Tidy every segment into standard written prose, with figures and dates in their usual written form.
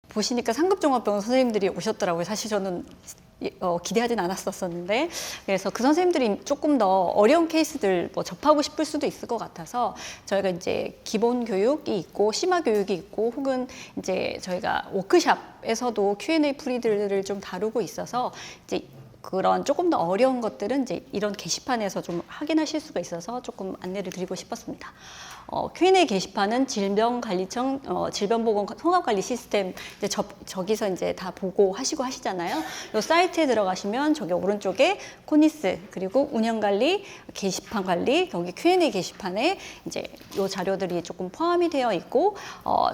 보시니까 상급종합병원 선생님들이 오셨더라고요. 사실 저는 기대하진 않았었는데, 그래서 그 선생님들이 조금 더 어려운 케이스들 뭐 접하고 싶을 수도 있을 것 같아서 저희가 이제 기본 교육이 있고 심화 교육이 있고 혹은 이제 저희가 워크샵에서도 Q&A 풀이들을 좀 다루고 있어서 이제 그런 조금 더 어려운 것들은 이제 이런 게시판에서 좀 확인하실 수가 있어서 조금 안내를 드리고 싶었습니다. Q&A 게시판은 질병관리청 질병보건 통합관리 시스템 이제 저기서 이제 다 보고 하시고 하시잖아요. 이 사이트에 들어가시면 저기 오른쪽에 코니스 그리고 운영관리 게시판 관리 여기 Q&A 게시판에 이제 이 자료들이 조금 포함이 되어 있고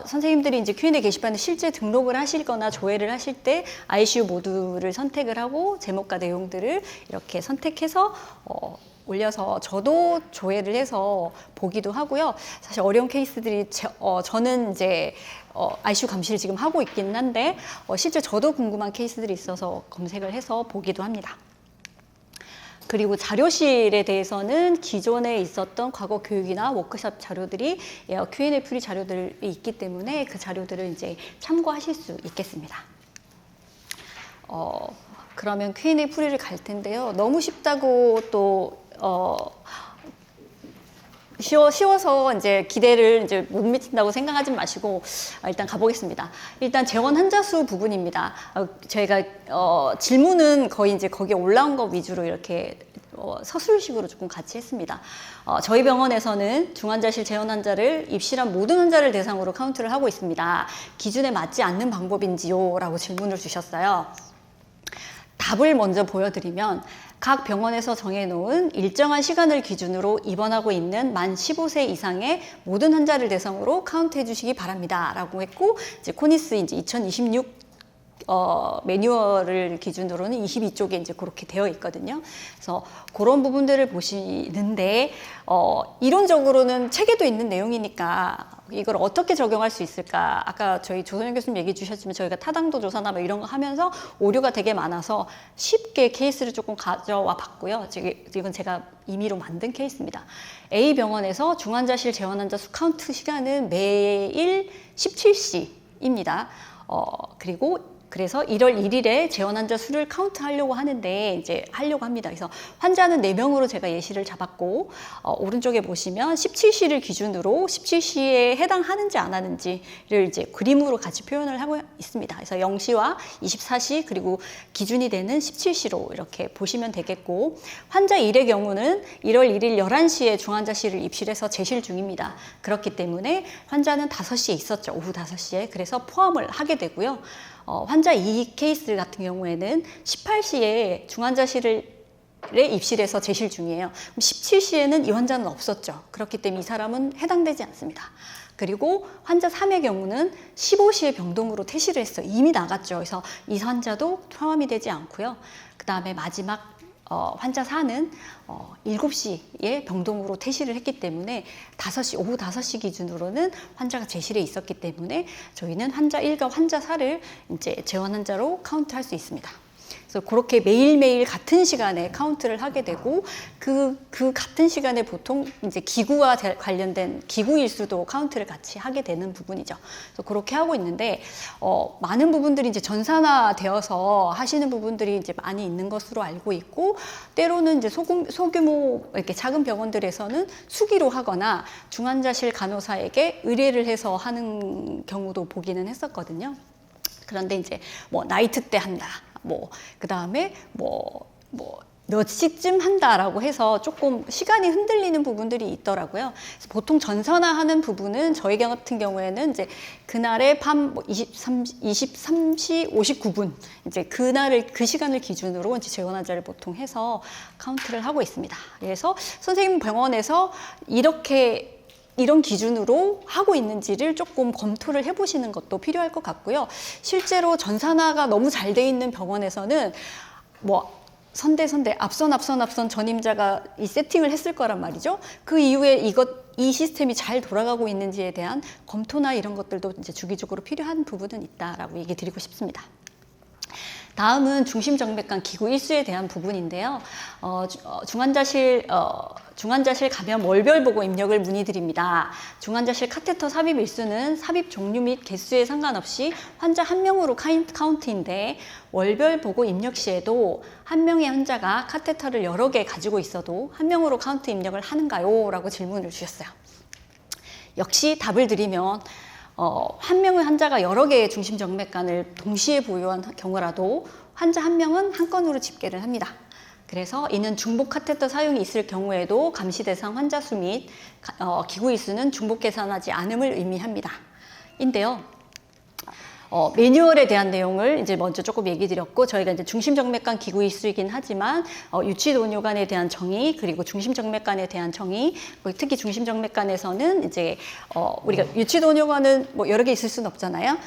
선생님들이 이제 Q&A 게시판에 실제 등록을 하실거나 조회를 하실 때 ICU 모두를 선택을 하고 제목과 내용들을 이렇게 선택해서 올려서 저도 조회를 해서 보기도 하고요. 사실 어려운 케이스들이 저는 이제 ICU 감시를 지금 하고 있긴 한데 실제 저도 궁금한 케이스들이 있어서 검색을 해서 보기도 합니다. 그리고 자료실에 대해서는 기존에 있었던 과거 교육이나 워크숍 자료들이 Q&A 풀이 자료들이 있기 때문에 그 자료들을 이제 참고하실 수 있겠습니다. 그러면 Q&A 풀이를 갈 텐데요. 너무 쉽다고 또 쉬워서 이제 기대를 이제 못 미친다고 생각하지 마시고 일단 가보겠습니다. 일단 재원 환자 수 부분입니다. 저희가 질문은 거의 이제 거기에 올라온 것 위주로 이렇게 서술식으로 조금 같이 했습니다. 저희 병원에서는 중환자실 재원 환자를 입실한 모든 환자를 대상으로 카운트를 하고 있습니다. 기준에 맞지 않는 방법인지요? 라고 질문을 주셨어요. 답을 먼저 보여드리면 각 병원에서 정해놓은 일정한 시간을 기준으로 입원하고 있는 만 15세 이상의 모든 환자를 대상으로 카운트해 주시기 바랍니다. 라고 했고, 이제 코니스 이제 2026 매뉴얼을 기준으로는 22쪽에 이제 그렇게 되어 있거든요. 그래서 그런 부분들을 보시는데, 이론적으로는 책에도 있는 내용이니까 이걸 어떻게 적용할 수 있을까? 아까 저희 조선영 교수님 얘기해 주셨지만 저희가 타당도 조사나 뭐 이런 거 하면서 오류가 되게 많아서 쉽게 케이스를 조금 가져와 봤고요. 이건 제가 임의로 만든 케이스입니다. A 병원에서 중환자실 재원 환자 수 카운트 시간은 매일 17시입니다. 그래서 1월 1일에 재원 환자 수를 카운트하려고 하는데 이제 하려고 합니다. 그래서 환자는 4명으로 제가 예시를 잡았고 오른쪽에 보시면 17시를 기준으로 17시에 해당하는지 안 하는지를 이제 그림으로 같이 표현을 하고 있습니다. 그래서 0시와 24시 그리고 기준이 되는 17시로 이렇게 보시면 되겠고 환자 1의 경우는 1월 1일 11시에 중환자실을 입실해서 재실 중입니다. 그렇기 때문에 환자는 5시에 있었죠. 오후 5시에. 그래서 포함을 하게 되고요. 환자 2 케이스 같은 경우에는 18시에 중환자실에 입실해서 재실 중이에요. 그럼 17시에는 이 환자는 없었죠. 그렇기 때문에 이 사람은 해당되지 않습니다. 그리고 환자 3의 경우는 15시에 병동으로 퇴실을 했어요. 이미 나갔죠. 그래서 이 환자도 포함이 되지 않고요. 그 다음에 마지막 환자 4는 7시에 병동으로 퇴실을 했기 때문에 오후 5시 기준으로는 환자가 재실에 있었기 때문에 저희는 환자 1과 환자 4를 이제 재원 환자로 카운트할 수 있습니다. 그래서 그렇게 매일매일 같은 시간에 카운트를 하게 되고 그 같은 시간에 보통 이제 기구와 관련된 기구 일수도 카운트를 같이 하게 되는 부분이죠. 그래서 그렇게 하고 있는데 많은 부분들이 이제 전산화되어서 하시는 부분들이 이제 많이 있는 것으로 알고 있고 때로는 이제 소규모 이렇게 작은 병원들에서는 수기로 하거나 중환자실 간호사에게 의뢰를 해서 하는 경우도 보기는 했었거든요. 그런데 이제 뭐 나이트 때 한다. 그 다음에 몇 시쯤 한다라고 해서 조금 시간이 흔들리는 부분들이 있더라고요. 그래서 보통 전산화하는 부분은 저희 같은 경우에는 이제 그날의 밤 23시 59분 이제 그 시간을 기준으로 이제 재원 환자를 보통 해서 카운트를 하고 있습니다. 그래서 선생님 병원에서 이런 기준으로 하고 있는지를 조금 검토를 해보시는 것도 필요할 것 같고요. 실제로 전산화가 너무 잘 돼 있는 병원에서는 선대 앞선 전임자가 이 세팅을 했을 거란 말이죠. 그 이후에 이 시스템이 잘 돌아가고 있는지에 대한 검토나 이런 것들도 이제 주기적으로 필요한 부분은 있다라고 얘기 드리고 싶습니다. 다음은 중심정맥관 기구 일수에 대한 부분인데요. 중환자실 감염 월별 보고 입력을 문의드립니다. 중환자실 카테터 삽입 일수는 삽입 종류 및 개수에 상관없이 환자 한 명으로 카운트인데 월별 보고 입력 시에도 한 명의 환자가 카테터를 여러 개 가지고 있어도 한 명으로 카운트 입력을 하는가요? 라고 질문을 주셨어요. 역시 답을 드리면 한 명의 환자가 여러 개의 중심정맥관을 동시에 보유한 경우라도 환자 한 명은 한 건으로 집계를 합니다. 그래서 이는 중복 카테터 사용이 있을 경우에도 감시 대상 환자 수 및 기구 일수는 중복 계산하지 않음을 의미합니다. 인데요. 매뉴얼에 대한 내용을 이제 먼저 조금 얘기 드렸고, 저희가 이제 중심정맥관 기구 일수이긴 하지만 유치도뇨관에 대한 정의, 그리고 중심정맥관에 대한 정의, 특히 중심정맥관에서는 이제 우리가 유치도뇨관은 뭐 여러 개 있을 수는 없잖아요.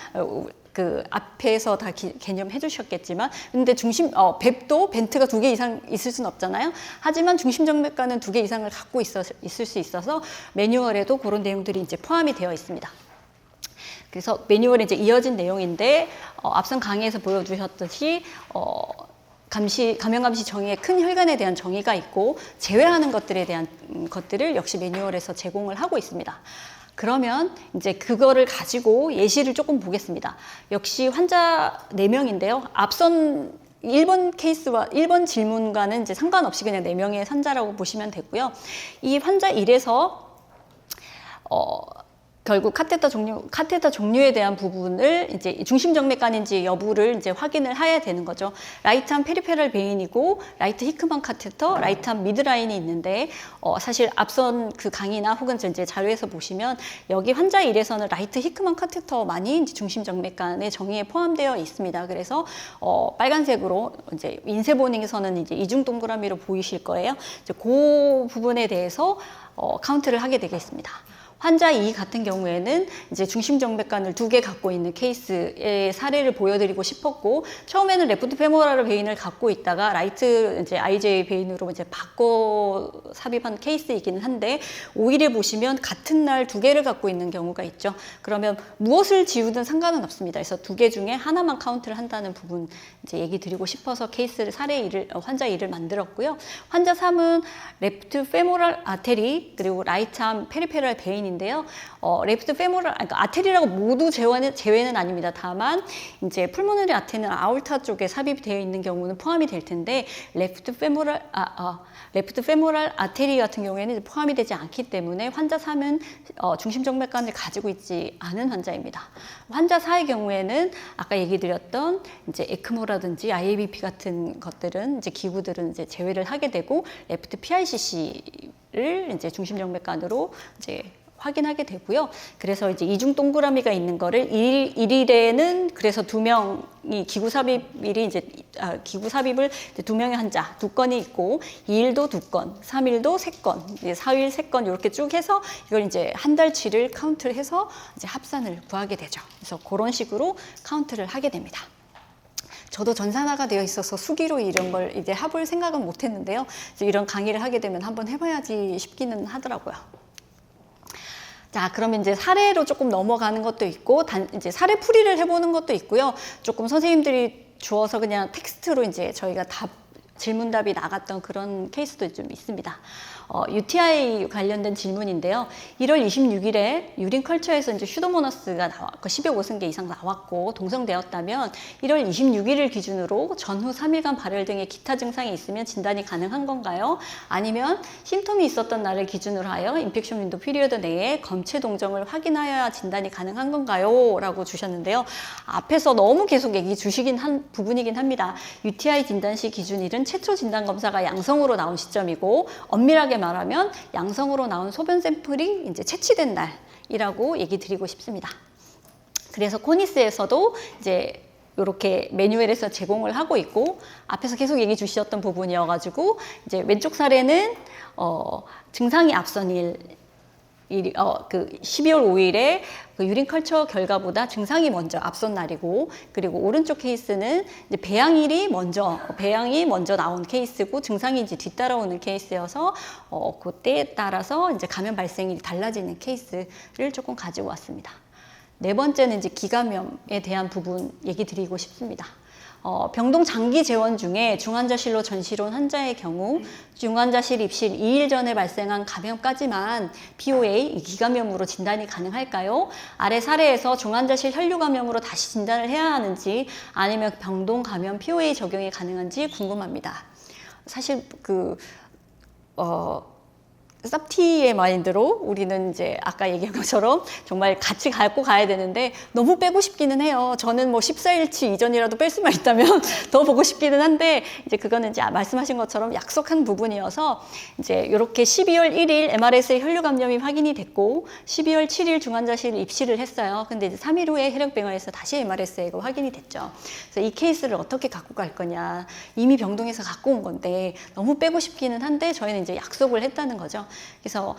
그 앞에서 다 개념해 주셨겠지만, 근데 뱁도 벤트가 2개 이상 있을 수는 없잖아요. 하지만 중심정맥관은 2개 이상을 갖고 있을 수 있어서 매뉴얼에도 그런 내용들이 이제 포함이 되어 있습니다. 그래서 매뉴얼에 이제 이어진 내용인데, 앞선 강의에서 보여주셨듯이 감염 감시 정의에 큰 혈관에 대한 정의가 있고 제외하는 것들에 대한 것들을 역시 매뉴얼에서 제공을 하고 있습니다. 그러면 이제 그거를 가지고 예시를 조금 보겠습니다. 역시 환자 4명인데요. 앞선 1번 케이스와 1번 질문과는 이제 상관없이 그냥 4명의 환자라고 보시면 되고요. 이 환자 1에서 결국 카테터 종류에 대한 부분을 이제 중심정맥관인지 여부를 이제 확인을 해야 되는 거죠. 라이트암 페리페럴 베인이고 라이트 히크만 카테터, 라이트암 미드라인이 있는데 사실 앞선 그 강의나 혹은 이제 자료에서 보시면 여기 환자 1에서는 라이트 히크만 카테터만이 이제 중심정맥관의 정의에 포함되어 있습니다. 그래서 빨간색으로 이제 인쇄본에서는 이제 이중 동그라미로 보이실 거예요. 이제 그 부분에 대해서 카운트를 하게 되겠습니다. 환자 2 같은 경우에는 이제 중심정맥관을 2개 갖고 있는 케이스의 사례를 보여드리고 싶었고, 처음에는 레프트 페모랄 베인을 갖고 있다가 라이트 이제 IJ 베인으로 이제 바꿔 삽입한 케이스이기는 한데, 5일에 보시면 같은 날 2개를 갖고 있는 경우가 있죠. 그러면 무엇을 지우든 상관은 없습니다. 그래서 2개 중에 하나만 카운트를 한다는 부분 이제 얘기 드리고 싶어서 케이스를 환자 2를 만들었고요. 환자 3은 레프트 페모랄 아테리 그리고 라이트암 페리페럴 베인 인데요. 레프트 페모럴, 그러니까 아테리라고 모두 제외는 아닙니다. 다만 이제 풀모너리 아테리는 아울타 쪽에 삽입이 되어 있는 경우는 포함이 될 텐데, 레프트 페모럴 아테리 같은 경우에는 포함이 되지 않기 때문에 환자 3은 중심정맥관을 가지고 있지 않은 환자입니다. 환자 4의 경우에는 아까 얘기 드렸던 이제 에크모라든지 IABP 같은 것들은 이제 기구들은 이제 제외를 하게 되고, 레프트 PICC를 이제 중심정맥관으로 이제 확인하게 되고요. 그래서 이제 이중 동그라미가 있는 거를 1일에는 그래서 2명이 기구 삽입을 이제 2명의 환자 2건이 있고, 2일도 2건, 3일도 3건, 4일 3건 이렇게 쭉 해서 이걸 이제 한 달치를 카운트를 해서 이제 합산을 구하게 되죠. 그래서 그런 식으로 카운트를 하게 됩니다. 저도 전산화가 되어 있어서 수기로 이런 걸 이제 해볼 생각은 못 했는데요. 이런 강의를 하게 되면 한번 해봐야지 싶기는 하더라고요. 자, 그러면 이제 사례로 조금 넘어가는 것도 있고, 이제 사례 풀이를 해보는 것도 있고요. 조금 선생님들이 주어서 그냥 텍스트로 이제 저희가 질문답이 나갔던 그런 케이스도 좀 있습니다. UTI 관련된 질문인데요. 1월 26일에 유린 컬처에서 이제 슈도모너스가 12.5승계 이상 나왔고 동성되었다면 1월 26일을 기준으로 전후 3일간 발열 등의 기타 증상이 있으면 진단이 가능한 건가요? 아니면 심통이 있었던 날을 기준으로 하여 인펙션 윈도 피리어드 내에 검체 동정을 확인하여야 진단이 가능한 건가요? 라고 주셨는데요. 앞에서 너무 계속 얘기 주시긴 한 부분이긴 합니다. UTI 진단 시 기준일은 최초 진단 검사가 양성으로 나온 시점이고, 엄밀하게 말하면 양성으로 나온 소변 샘플이 이제 채취된 날이라고 얘기 드리고 싶습니다. 그래서 코니스에서도 이제 이렇게 매뉴얼에서 제공을 하고 있고, 앞에서 계속 얘기 주셨던 부분이어가지고 이제 왼쪽 사례는 증상이 앞선 그 12월 5일에 그 유린 컬처 결과보다 증상이 먼저 앞선 날이고, 그리고 오른쪽 케이스는 이제 배양이 먼저 나온 케이스고 증상이 이제 뒤따라오는 케이스여서 그때에 따라서 이제 감염 발생이 달라지는 케이스를 조금 가지고 왔습니다. 네 번째는 이제 기감염에 대한 부분 얘기 드리고 싶습니다. 병동 장기 재원 중에 중환자실로 전실 온 환자의 경우 중환자실 입실 2일 전에 발생한 감염까지만 POA 기감염으로 진단이 가능할까요? 아래 사례에서 중환자실 혈류 감염으로 다시 진단을 해야 하는지 아니면 병동 감염 POA 적용이 가능한지 궁금합니다. 사실 쌉티의 마인드로 우리는 이제 아까 얘기한 것처럼 정말 같이 갖고 가야 되는데 너무 빼고 싶기는 해요. 저는 뭐 14일치 이전이라도 뺄 수만 있다면 더 보고 싶기는 한데 이제 그거는 이제 말씀하신 것처럼 약속한 부분이어서 이제 이렇게 12월 1일 MRS의 혈류 감염이 확인이 됐고 12월 7일 중환자실 입실을 했어요. 근데 이제 3일 후에 혈액병원에서 다시 MRS가 확인이 됐죠. 그래서 이 케이스를 어떻게 갖고 갈 거냐. 이미 병동에서 갖고 온 건데 너무 빼고 싶기는 한데 저희는 이제 약속을 했다는 거죠. 그래서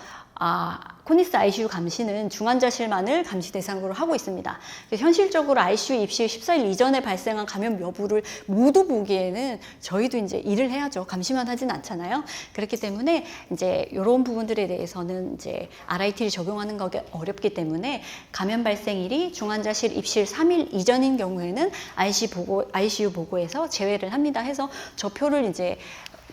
코니스 ICU 감시는 중환자실만을 감시 대상으로 하고 있습니다. 현실적으로 ICU 입실 14일 이전에 발생한 감염 여부를 모두 보기에는 저희도 이제 일을 해야죠. 감시만 하진 않잖아요. 그렇기 때문에 이제 이런 부분들에 대해서는 이제 RIT를 적용하는 것이 어렵기 때문에 감염 발생일이 중환자실 입실 3일 이전인 경우에는 ICU 보고에서 제외를 합니다. 해서 저 표를 이제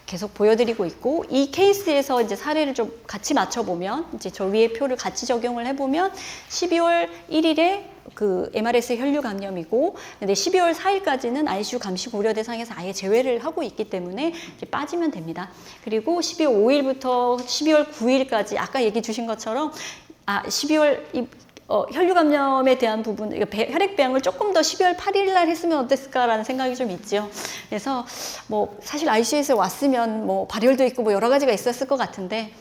계속 보여드리고 있고 이 케이스에서 이제 사례를 좀 같이 맞춰보면 이제 저 위에 표를 같이 적용을 해보면 12월 1일에 그 MRS 혈류 감염이고 근데 12월 4일까지는 ICU 감시 고려 대상에서 아예 제외를 하고 있기 때문에 이제 빠지면 됩니다. 그리고 12월 5일부터 12월 9일까지 아까 얘기 주신 것처럼 12월 혈류 감염에 대한 부분, 혈액배양을 조금 더 12월 8일 날 했으면 어땠을까라는 생각이 좀 있죠. 그래서 뭐 사실 ICU에서 왔으면 뭐 발열도 있고 뭐 여러 가지가 있었을 것 같은데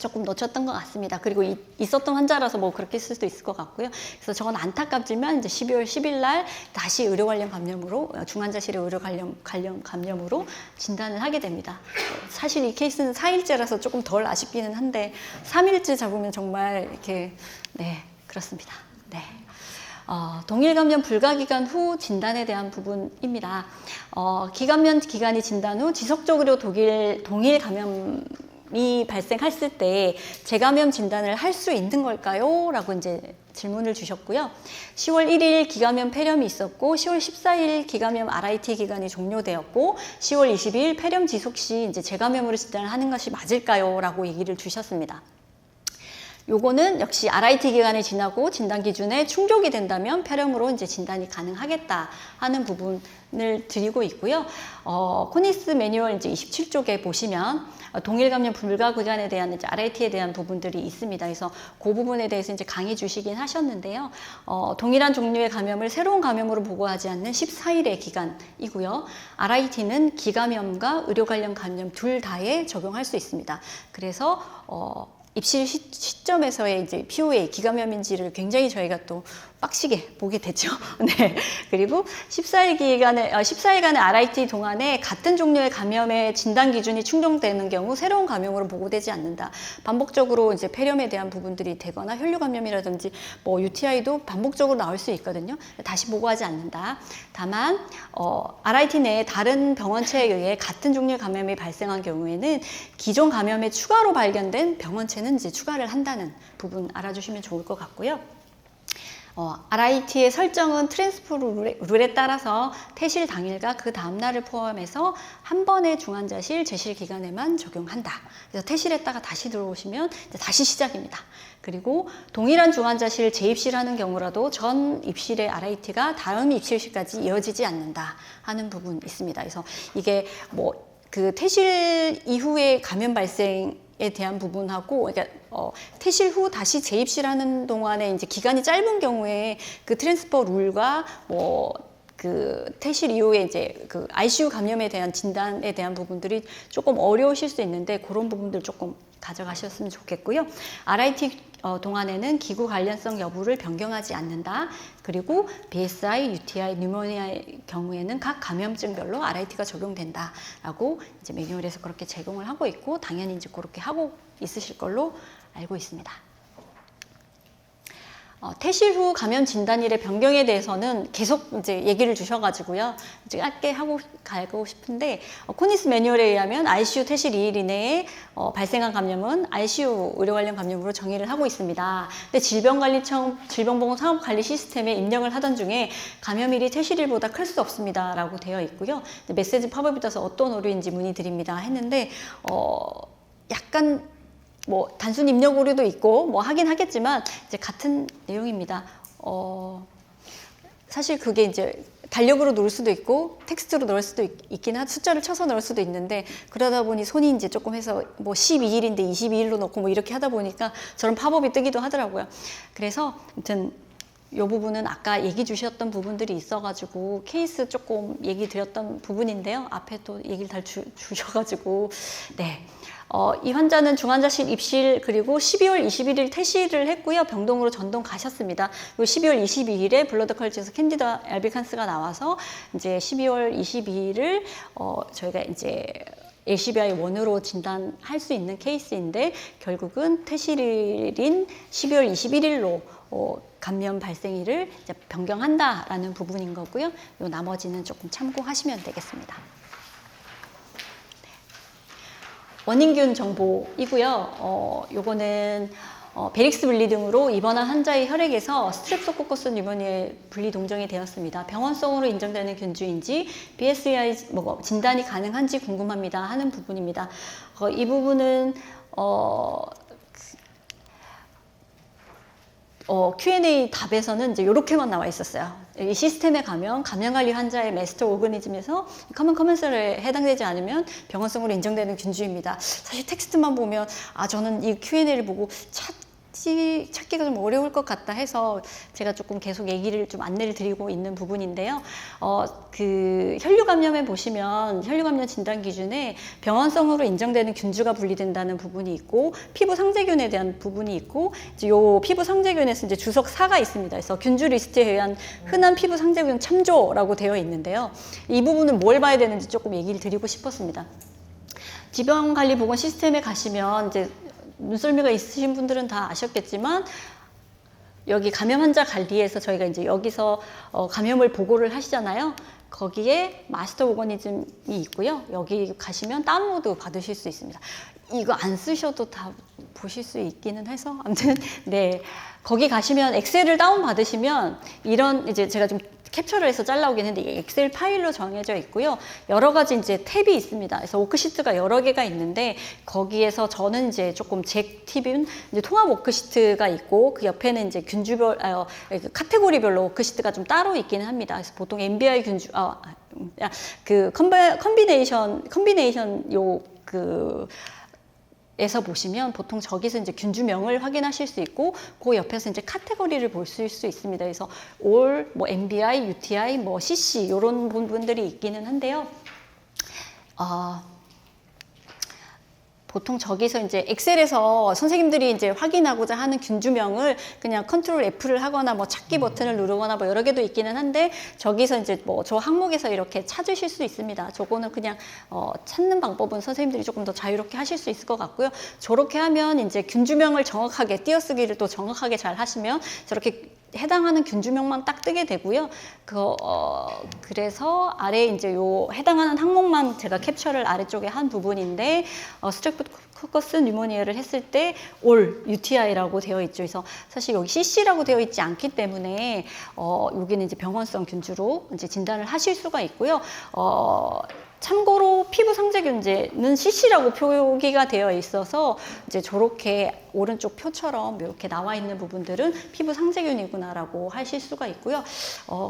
조금 놓쳤던 것 같습니다. 그리고 있었던 환자라서 뭐 그렇게 쓸 수도 있을 것 같고요. 그래서 저건 안타깝지만 이제 12월 10일 날 다시 의료 관련 감염으로 중환자실의 의료 관련 감염으로 진단을 하게 됩니다. 사실 이 케이스는 4일째라서 조금 덜 아쉽기는 한데 3일째 잡으면 정말 이렇게 그렇습니다. 네. 동일 감염 불가 기간 후 진단에 대한 부분입니다. 기감염 기간이 진단 후 지속적으로 동일 감염이 발생했을 때 재감염 진단을 할 수 있는 걸까요? 라고 이제 질문을 주셨고요. 10월 1일 기감염 폐렴이 있었고 10월 14일 기감염 RIT 기간이 종료되었고 10월 20일 폐렴 지속 시 이제 재감염으로 진단을 하는 것이 맞을까요? 라고 얘기를 주셨습니다. 요거는 역시 RIT 기간이 지나고 진단 기준에 충족이 된다면 폐렴으로 이제 진단이 가능하겠다 하는 부분을 드리고 있고요. 코니스 매뉴얼 이제 27쪽에 보시면 동일 감염 불가 기간에 대한 이제 RIT에 대한 부분들이 있습니다. 그래서 그 부분에 대해서 이제 강의 주시긴 하셨는데요. 동일한 종류의 감염을 새로운 감염으로 보고하지 않는 14일의 기간이고요. RIT는 기감염과 의료 관련 감염 둘 다에 적용할 수 있습니다. 그래서 입실 시점에서의 이제 POA 기감염인지를 굉장히 저희가 또 빡시게 보게 되죠. 네. 그리고 14일간의 RIT 동안에 같은 종류의 감염의 진단 기준이 충족되는 경우 새로운 감염으로 보고되지 않는다. 반복적으로 이제 폐렴에 대한 부분들이 되거나 혈류 감염이라든지 뭐 UTI도 반복적으로 나올 수 있거든요. 다시 보고하지 않는다. 다만 RIT 내에 다른 병원체에 의해 같은 종류의 감염이 발생한 경우에는 기존 감염에 추가로 발견된 병원체는 이제 추가를 한다는 부분 알아주시면 좋을 것 같고요. RIT의 설정은 트랜스포 룰에 따라서 퇴실 당일과 그 다음날을 포함해서 한 번의 중환자실 재실 기간에만 적용한다. 그래서 퇴실했다가 다시 들어오시면 이제 다시 시작입니다. 그리고 동일한 중환자실 재입실하는 경우라도 전 입실의 RIT가 다음 입실시까지 이어지지 않는다 하는 부분이 있습니다. 그래서 이게 뭐 그 퇴실 이후에 감염 발생에 대한 부분하고, 그러니까 퇴실 후 다시 재입실하는 동안에 이제 기간이 짧은 경우에 그 트랜스퍼 룰과 그 퇴실 이후에 이제 그 ICU 감염에 대한 진단에 대한 부분들이 조금 어려우실 수 있는데 그런 부분들 조금 가져가셨으면 좋겠고요. RIT 동안에는 기구 관련성 여부를 변경하지 않는다. 그리고 BSI, UTI, 뉴모니아의 경우에는 각 감염증별로 RIT가 적용된다라고 이제 매뉴얼에서 그렇게 제공을 하고 있고 당연히 이제 그렇게 하고 있으실 걸로 알고 있습니다. 퇴실 후 감염 진단일의 변경에 대해서는 계속 이제 얘기를 주셔가지고요. 이제 짧게 가고 싶은데, 코니스 매뉴얼에 의하면 ICU 퇴실 2일 이내에 발생한 감염은 ICU 의료 관련 감염으로 정의를 하고 있습니다. 근데 질병관리청 질병보건상업관리 시스템에 입력을 하던 중에 감염일이 퇴실일보다 클 수 없습니다라고 되어 있고요. 메시지 팝업이 떠서 어떤 오류인지 문의드립니다 했는데, 약간 뭐 단순 입력 오류도 있고 뭐 하긴 하겠지만 이제 같은 내용입니다. 사실 그게 이제 달력으로 넣을 수도 있고 텍스트로 넣을 수도 있긴 숫자를 쳐서 넣을 수도 있는데, 그러다 보니 손이 이제 조금 해서 뭐 12일인데 22일로 넣고 뭐 이렇게 하다 보니까 저런 팝업이 뜨기도 하더라고요. 그래서 아무튼 이 부분은 아까 얘기 주셨던 부분들이 있어가지고 케이스 조금 얘기 드렸던 부분인데요. 앞에 또 얘기를 다 주셔가지고 네. 이 환자는 중환자실 입실 그리고 12월 21일 퇴실을 했고요. 병동으로 전동 가셨습니다. 12월 22일에 블러드 컬처에서 캔디다 알비칸스가 나와서 이제 12월 22일을 저희가 이제 ACBI 1으로 진단할 수 있는 케이스인데, 결국은 퇴실일인 12월 21일로 감염 발생일을 이제 변경한다라는 부분인 거고요. 요 나머지는 조금 참고하시면 되겠습니다. 원인균 정보이고요. 요거는 베릭스 분리 등으로 입원한 환자의 혈액에서 스트랩토코커스 뉴모니아의 분리 동정이 되었습니다. 병원성으로 인정되는 균주인지 BSEI 진단이 가능한지 궁금합니다 하는 부분입니다. 이 부분은 Q&A 답에서는 이제 이렇게만 나와 있었어요. 이 시스템에 가면 감염관리 환자의 마스터 오거니즘에서 커먼 커먼셀에 해당되지 않으면 병원성으로 인정되는 균주입니다. 사실 텍스트만 보면 저는 이 Q&A를 보고 찾기가 좀 어려울 것 같다 해서 제가 조금 계속 얘기를 좀 안내를 드리고 있는 부분인데요. 그 혈류 감염에 보시면 혈류 감염 진단 기준에 병원성으로 인정되는 균주가 분리된다는 부분이 있고, 피부 상재균에 대한 부분이 있고, 이제 요 피부 상재균에서 이제 주석 4가 있습니다. 그래서 균주 리스트에 의한 흔한 피부 상재균 참조라고 되어 있는데요. 이 부분은 뭘 봐야 되는지 조금 얘기를 드리고 싶었습니다. 질병관리보건 시스템에 가시면 이제 눈썰미가 있으신 분들은 다 아셨겠지만, 여기 감염 환자 관리에서 저희가 이제 여기서 감염을 보고를 하시잖아요. 거기에 마스터 오거니즘이 있고요. 여기 가시면 다운로드 받으실 수 있습니다. 이거 안 쓰셔도 다 보실 수 있기는 해서 아무튼 네, 거기 가시면 엑셀을 다운 받으시면 이런 이제 제가 좀 캡처를 해서 잘라오긴 했는데 이게 엑셀 파일로 정해져 있고요. 여러 가지 이제 탭이 있습니다. 그래서 워크시트가 여러 개가 있는데, 거기에서 저는 이제 조금 제 팁은 이제 통합 워크시트가 있고, 그 옆에는 이제 균주별, 카테고리별로 워크시트가 좀 따로 있기는 합니다. 그래서 보통 MBI 균주, 그 컨비네이션 에서 보시면 보통 저기서 이제 균주명을 확인하실 수 있고, 그 옆에서 이제 카테고리를 보실 수 있습니다. 그래서 올, 뭐 MBI, UTI, 뭐 CC 이런 부분들이 있기는 한데요. 보통 저기서 이제 엑셀에서 선생님들이 이제 확인하고자 하는 균주명을 그냥 컨트롤 F를 하거나 뭐 찾기 버튼을 누르거나 뭐 여러 개도 있기는 한데, 저기서 이제 뭐 저 항목에서 이렇게 찾으실 수 있습니다. 저거는 그냥 찾는 방법은 선생님들이 조금 더 자유롭게 하실 수 있을 것 같고요. 저렇게 하면 이제 균주명을 정확하게 띄어쓰기를 또 정확하게 잘 하시면 저렇게 해당하는 균주명만 딱 뜨게 되고요. 그래서 아래 이제 요 해당하는 항목만 제가 캡처를 아래쪽에 한 부분인데, 스트레프토코커스 뉴모니아를 했을 때 올 UTI라고 되어 있죠. 그래서 사실 여기 CC라고 되어 있지 않기 때문에 여기는 이제 병원성 균주로 이제 진단을 하실 수가 있고요. 참고로 피부 상재균제는 CC라고 표기가 되어 있어서 이제 저렇게 오른쪽 표처럼 이렇게 나와 있는 부분들은 피부 상재균이구나라고 하실 수가 있고요.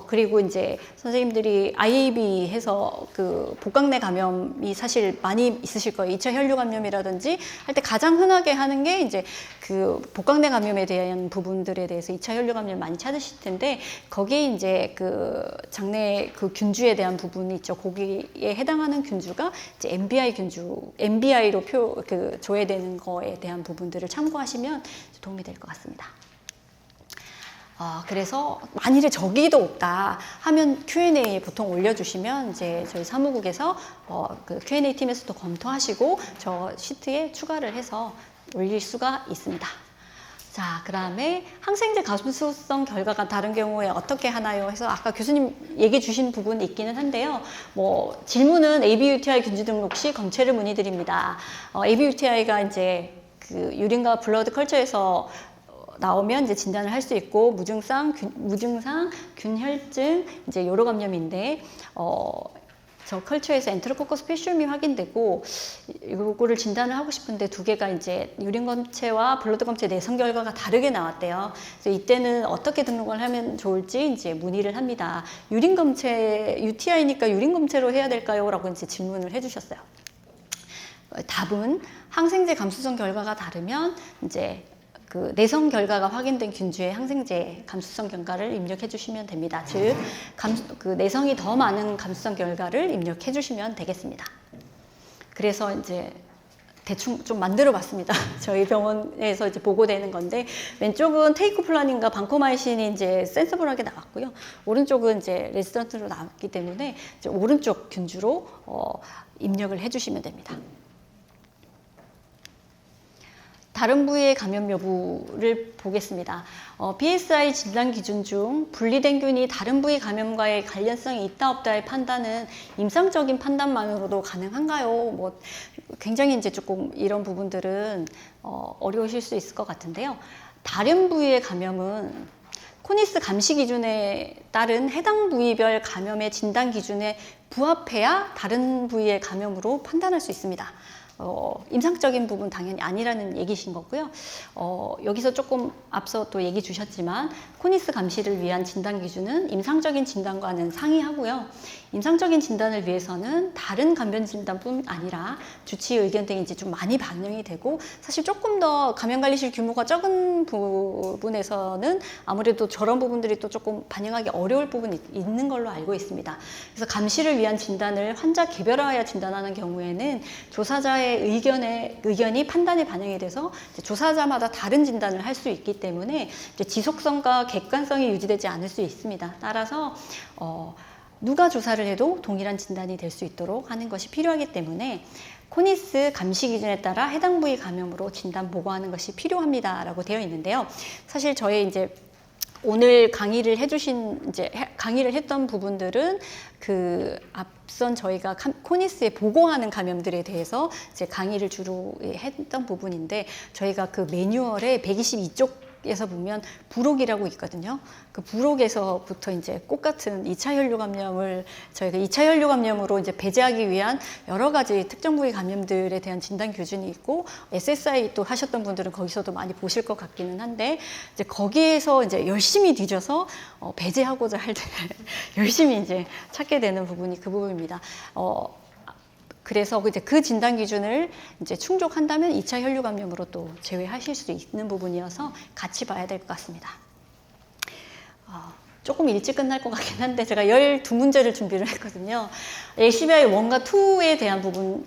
그리고 이제 선생님들이 IAB 해서 그 복강내 감염이 사실 많이 있으실 거예요. 2차 혈류 감염이라든지 할 때 가장 흔하게 하는 게 이제 그 복강내 감염에 대한 부분들에 대해서 2차 혈류 감염을 많이 찾으실 텐데, 거기에 이제 그 장내 그 균주에 대한 부분이 있죠. 거기에 해당하는 균주가 이제 MBI 균주, MBI로 조회되는 거에 대한 부분들을 참고하시면 도움이 될 것 같습니다. 그래서 만일에 저기도 없다 하면 Q&A 보통 올려주시면 이제 저희 사무국에서 그 Q&A 팀에서도 검토하시고 저 시트에 추가를 해서 올릴 수가 있습니다. 자, 그다음에 항생제 감수성 결과가 다른 경우에 어떻게 하나요? 해서 아까 교수님 얘기해 주신 부분이 있기는 한데요. 뭐 질문은 ABUTI 균주 등록 시 검체를 문의드립니다. ABUTI가 이제 그 유린과 블러드 컬처에서 나오면 이제 진단을 할 수 있고 무증상, 균혈증, 이제 요로 감염인데 저 컬처에서 엔테로코커스 페시움이 확인되고 이거를 진단을 하고 싶은데 두 개가 이제 유린 검체와 블러드 검체 내성 결과가 다르게 나왔대요. 그래서 이때는 어떻게 등록을 하면 좋을지 이제 문의를 합니다. 유린 검체 UTI니까 유린 검체로 해야 될까요?라고 이제 질문을 해주셨어요. 답은 항생제 감수성 결과가 다르면 이제 그 내성 결과가 확인된 균주의 항생제 감수성 결과를 입력해 주시면 됩니다. 즉, 그 내성이 더 많은 감수성 결과를 입력해 주시면 되겠습니다. 그래서 이제 대충 좀 만들어 봤습니다. 저희 병원에서 이제 보고되는 건데, 왼쪽은 테이코플라닌과 방코마이신이 이제 센서블하게 나왔고요. 오른쪽은 이제 레지던트로 나왔기 때문에 이제 오른쪽 균주로 입력을 해 주시면 됩니다. 다른 부위의 감염 여부를 보겠습니다. BSI 진단 기준 중 분리된 균이 다른 부위 감염과의 관련성이 있다 없다의 판단은 임상적인 판단만으로도 가능한가요? 뭐 굉장히 이제 조금 이런 부분들은 어려우실 수 있을 것 같은데요. 다른 부위의 감염은 코니스 감시 기준에 따른 해당 부위별 감염의 진단 기준에 부합해야 다른 부위의 감염으로 판단할 수 있습니다. 임상적인 부분 당연히 아니라는 얘기신 거고요. 여기서 조금 앞서 또 얘기 주셨지만 코니스 감시를 위한 진단 기준은 임상적인 진단과는 상이하고요. 임상적인 진단을 위해서는 다른 감염 진단뿐 아니라 주치의 의견 등이 이제 좀 많이 반영이 되고, 사실 조금 더 감염관리실 규모가 적은 부분에서는 아무래도 저런 부분들이 또 조금 반영하기 어려울 부분이 있는 걸로 알고 있습니다. 그래서 감시를 위한 진단을 환자 개별화하여 진단하는 경우에는 조사자의 의견이 판단에 반영이 돼서 조사자마다 다른 진단을 할 수 있기 때문에 이제 지속성과 객관성이 유지되지 않을 수 있습니다. 따라서 누가 조사를 해도 동일한 진단이 될 수 있도록 하는 것이 필요하기 때문에 코니스 감시 기준에 따라 해당 부위 감염으로 진단 보고하는 것이 필요합니다라고 되어 있는데요. 사실 저희 이제 오늘 강의를 강의를 했던 부분들은 그 앞선 저희가 코니스에 보고하는 감염들에 대해서 이제 강의를 주로 했던 부분인데, 저희가 그 매뉴얼에 122쪽에서 보면 부록이라고 있거든요. 그 부록에서부터 이제 똑같은 2차 혈류 감염을 저희가 2차 혈류 감염으로 이제 배제하기 위한 여러 가지 특정 부위 감염들에 대한 진단 기준이 있고, SSI 또 하셨던 분들은 거기서도 많이 보실 것 같기는 한데, 이제 거기에서 이제 열심히 뒤져서 배제하고자 할 때 열심히 이제 찾게 되는 부분이 그 부분입니다. 그래서 이제 그 진단 기준을 이제 충족한다면 2차 혈류 감염으로 또 제외하실 수 있는 부분이어서 같이 봐야 될 것 같습니다. 조금 일찍 끝날 것 같긴 한데 제가 12문제를 준비를 했거든요. LCBI 1과 2에 대한 부분,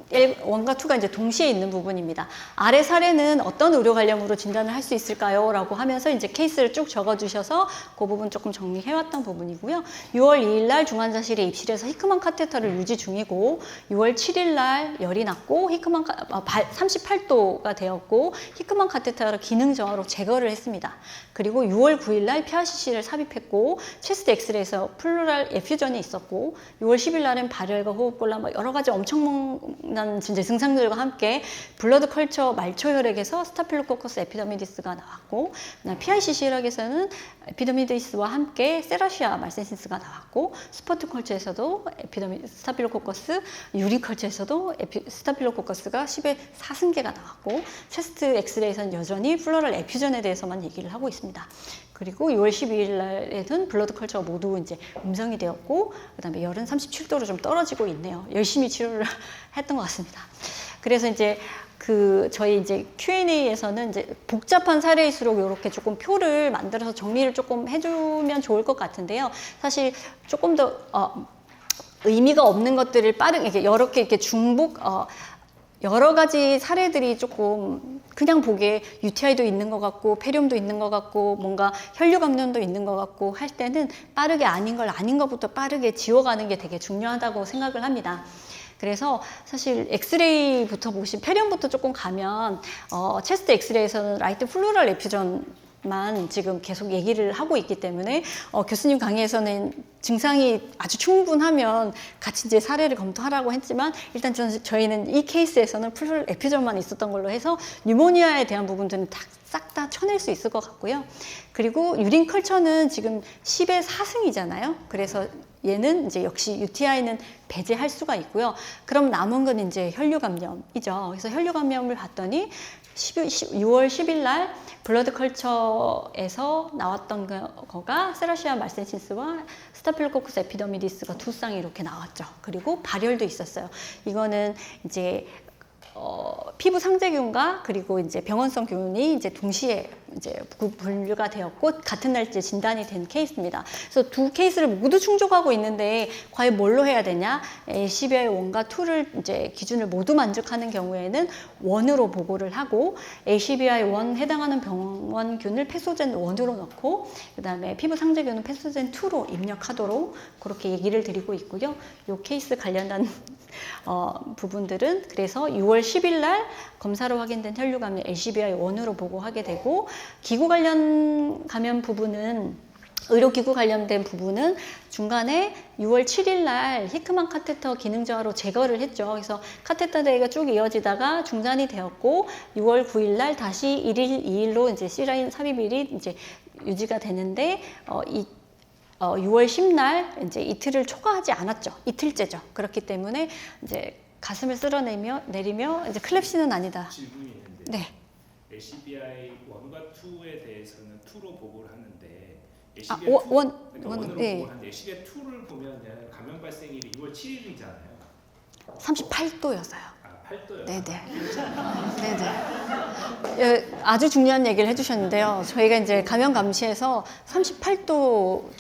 1과 2가 이제 동시에 있는 부분입니다. 아래 사례는 어떤 의료 관련으로 진단을 할 수 있을까요? 라고 하면서 이제 케이스를 쭉 적어주셔서 그 부분 조금 정리해왔던 부분이고요. 6월 2일 날 중환자실에 입실해서 히크만 카테터를 유지 중이고, 6월 7일 날 열이 났고, 38도가 되었고, 히크만 카테터를 기능 저하로 제거를 했습니다. 그리고 6월 9일 날 PRCC를 삽입했고, 체스트 엑스레이에서 플루랄 에퓨전이 있었고, 6월 10일 날은 발열과 호흡곤란, 여러 가지 엄청난 증상들과 함께 블러드 컬처 말초혈액에서 스타필로코커스 에피더미디스가 나왔고, PICC 혈액에서는 에피더미디스와 함께 세라시아 말센시스가 나왔고, 스포트 컬처에서도 스타필로코커스, 유리 컬처에서도 스타필로코커스가 10의 4승계가 나왔고, 체스트 엑스레이에서는 여전히 플로럴 에퓨전에 대해서만 얘기를 하고 있습니다. 그리고 6월 12일 날에는 블러드 컬처가 모두 이제 음성이 되었고, 그다음에 열은 37도로 좀 떨어지고 있네요. 열심히 치료를 했던 것 같습니다. 그래서 이제 저희 이제 Q&A에서는 이제 복잡한 사례일수록 이렇게 조금 표를 만들어서 정리를 조금 해주면 좋을 것 같은데요. 사실 조금 더 의미가 없는 것들을 빠르게 이렇게 중복 여러 가지 사례들이 조금 그냥 보기에 UTI도 있는 것 같고 폐렴도 있는 것 같고 뭔가 혈류 감염도 있는 것 같고 할 때는 빠르게 아닌 것부터 빠르게 지워가는 게 되게 중요하다고 생각을 합니다. 그래서 사실 엑스레이부터 보시면 폐렴부터 조금 가면 체스트 엑스레이에서는 라이트 플루럴 에퓨전만 지금 계속 얘기를 하고 있기 때문에 교수님 강의에서는 증상이 아주 충분하면 같이 이제 사례를 검토하라고 했지만 일단 저희는 이 케이스에서는 플루럴 에퓨전만 있었던 걸로 해서 뉴모니아에 대한 부분들은 싹 다 쳐낼 수 있을 것 같고요. 그리고 유린 컬처는 지금 10의 4승이잖아요. 그래서 얘는 이제 역시 UTI는 배제할 수가 있고요. 그럼 남은 건 이제 혈류 감염이죠. 그래서 혈류 감염을 봤더니 6월 10일 날 블러드 컬처에서 나왔던 거가 세라시아 말센신스와 스타필로코쿠스 에피더미디스가 두 쌍이 이렇게 나왔죠. 그리고 발열도 있었어요. 이거는 이제 피부 상재균과 그리고 이제 병원성 균이 이제 동시에 이제 분류가 되었고 같은 날짜 진단이 된 케이스입니다. 그래서 두 케이스를 모두 충족하고 있는데 과연 뭘로 해야 되냐? ACBI 1과 2를 이제 기준을 모두 만족하는 경우에는 1으로 보고를 하고 ACBI 1 해당하는 병원균을 패소젠 1으로 넣고 그다음에 피부 상재균은 패소젠 2로 입력하도록 그렇게 얘기를 드리고 있고요. 이 케이스 관련한 부분들은 그래서 6월 10일 날 검사로 확인된 혈류 감염 ACBI 1으로 보고하게 되고 기구 관련 감염 부분은 의료기구 관련된 부분은 중간에 6월 7일 날 히크만 카테터 기능 저하로 제거를 했죠. 그래서 카테터 대회가 쭉 이어지다가 중단이 되었고 6월 9일 날 다시 1일, 2일로 이제 시라인 삽입일이 이제 유지가 되는데 6월 10날 이제 이틀을 초과하지 않았죠. 이틀째죠. 그렇기 때문에 이제 가슴을 쓸어내리며 이제 클랩시는 아니다. 질문이 있는데 네. ACBI 1과 2에 대해서는 2로 보고를 하는데 아, ACBI 2, 원, 그러니까 원, 1으로 네. 보고를 하는데 ACBI 2를 보면 감염 발생일이 6월 7일이잖아요. 38도였어요. 아, 8도요? 네네. 네네. 아주 중요한 얘기를 해주셨는데요. 저희가 이제 감염 감시에서 38도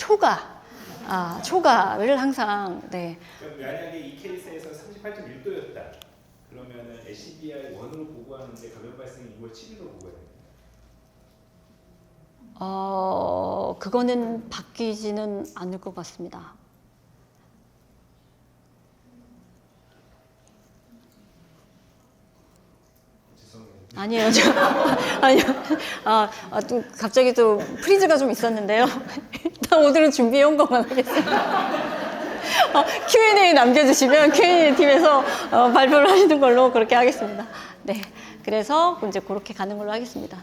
초과를 항상, 네. 그럼 만약에 이 케이스에서 38.1도였다. 그러면은 ACBI 1으로 보고하는데 감염 발생이 6월 7일로 보고해야 돼요. 그거는 바뀌지는 않을 것 같습니다. 아니에요. 아니요. 또 갑자기 또 프리즈가 좀 있었는데요. 일단 오늘은 준비해 온 것만 하겠습니다. Q&A 남겨주시면 Q&A 팀에서 발표를 하시는 걸로 그렇게 하겠습니다. 네. 그래서 이제 그렇게 가는 걸로 하겠습니다.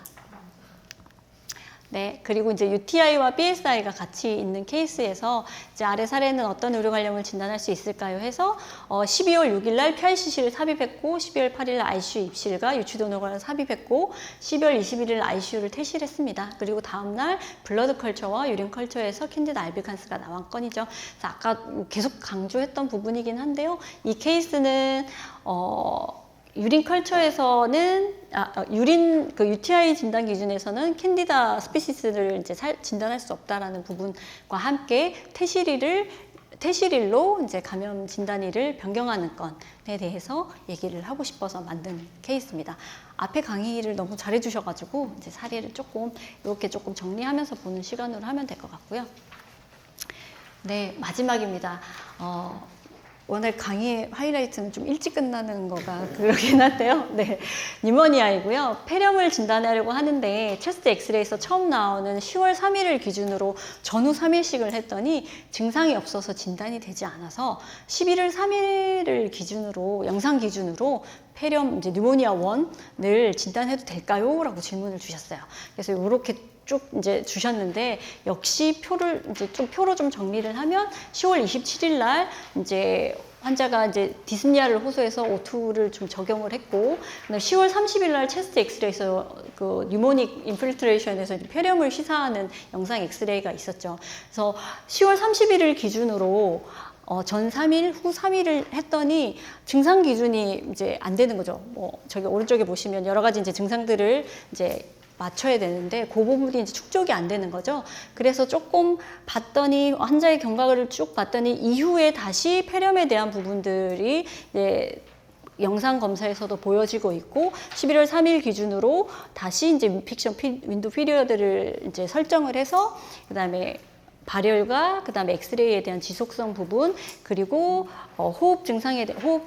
네, 그리고 이제 UTI와 BSI가 같이 있는 케이스에서 이제 아래 사례는 어떤 의료 관련을 진단할 수 있을까요? 해서 12월 6일 날 PICC를 삽입했고 12월 8일 날 ICU 입실과 유치도노관을 삽입했고 12월 21일 ICU를 퇴실했습니다. 그리고 다음 날 블러드 컬처와 유린 컬처에서 캔디다 알비칸스가 나온 건이죠. 그래서 아까 계속 강조했던 부분이긴 한데요. 이 케이스는 유린 컬처에서는 유린 그 UTI 진단 기준에서는 캔디다 스피시스를 이제 진단할 수 없다라는 부분과 함께 퇴실일로 이제 감염 진단일을 변경하는 건에 대해서 얘기를 하고 싶어서 만든 케이스입니다. 앞에 강의를 너무 잘해 주셔가지고 이제 사례를 이렇게 조금 정리하면서 보는 시간으로 하면 될 것 같고요. 네, 마지막입니다. 오늘 강의 하이라이트는 좀 일찍 끝나는 거가 그러긴 한데요. 네. 뉴모니아이고요. 폐렴을 진단하려고 하는데 체스트 엑스레이에서 처음 나오는 10월 3일을 기준으로 전후 3일씩을 했더니 증상이 없어서 진단이 되지 않아서 11월 3일을 기준으로 영상 기준으로 폐렴 이제 뉴모니아 1을 진단해도 될까요? 라고 질문을 주셨어요. 그래서 이렇게 쭉 이제 주셨는데 역시 표로 좀 정리를 하면 10월 27일 날 이제 환자가 이제 디스니아를 호소해서 O2를 좀 적용을 했고 10월 30일 날 체스트 엑스레이에서 그 뉴모닉 인필트레이션에서 폐렴을 시사하는 영상 엑스레이가 있었죠. 그래서 10월 31일 기준으로 전 3일, 후 3일을 했더니 증상 기준이 이제 안 되는 거죠. 저기 오른쪽에 보시면 여러 가지 이제 증상들을 이제 맞춰야 되는데 그 부분이 이제 축적이 안 되는 거죠. 그래서 조금 봤더니 환자의 경과를 쭉 봤더니 이후에 다시 폐렴에 대한 부분들이 이제 영상 검사에서도 보여지고 있고 11월 3일 기준으로 다시 이제 픽션 윈도 피리어드를 이제 설정을 해서 그다음에 발열과 그다음에 엑스레이에 대한 지속성 부분 그리고 호흡 증상에 대한 호흡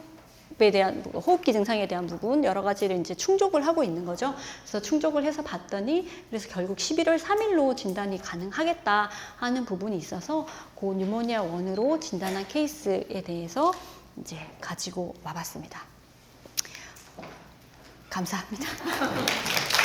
호흡에 대한 호흡기 증상에 대한 부분 여러 가지를 이제 충족을 하고 있는 거죠. 그래서 충족을 해서 봤더니 그래서 결국 11월 3일로 진단이 가능하겠다 하는 부분이 있어서 그 뉴모니아 1으로 진단한 케이스에 대해서 이제 가지고 와봤습니다. 감사합니다.